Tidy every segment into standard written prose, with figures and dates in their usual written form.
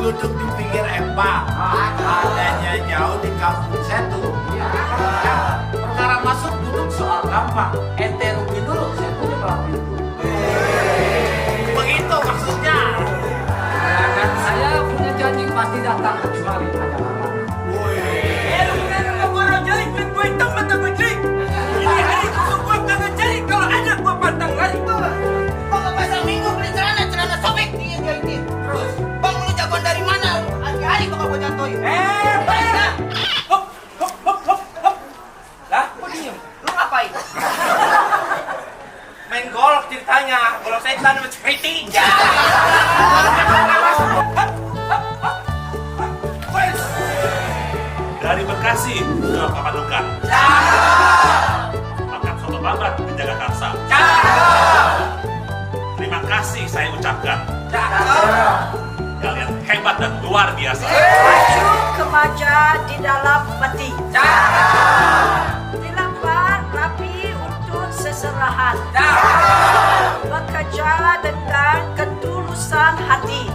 duduk di pinggir empang. Adanya jauh di kampung saya tuh. Perkara masuk duduk soal gampang. Ente rugi dulu, saya punya belah pintu. Begitu maksudnya. Dan saya punya janji pasti datang kecuali ada larangan. Ini hari kusuk gua kagak jadi kalau ada gua pantang lari. Bang pasal minggu beli celana sobek dia ini. Terus, bang lu jagoan dari mana? Hari-hari bakal gua jatuhin. Baiklah. Hop, hop, hop, hop, hop. Lah, kok diem? Lu ngapain? Main golf ceritanya. Golf setan sama cekriting. Dari Bekasi ke Papadukan. Makan soto babat di Jagakarsa. Terima kasih saya ucapkan. Kalian hebat dan luar biasa. Maju kemaja di dalam peti. Dilambat rapi untuk seserahan. Bekerja dengan ketulusan hati.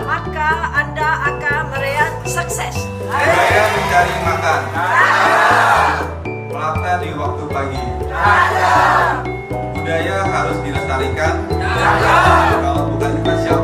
Maka Anda akan meraih sukses. Saya mencari makan. Melata di waktu pagi. Budaya harus dilestarikan. Kalau bukan kita siapa?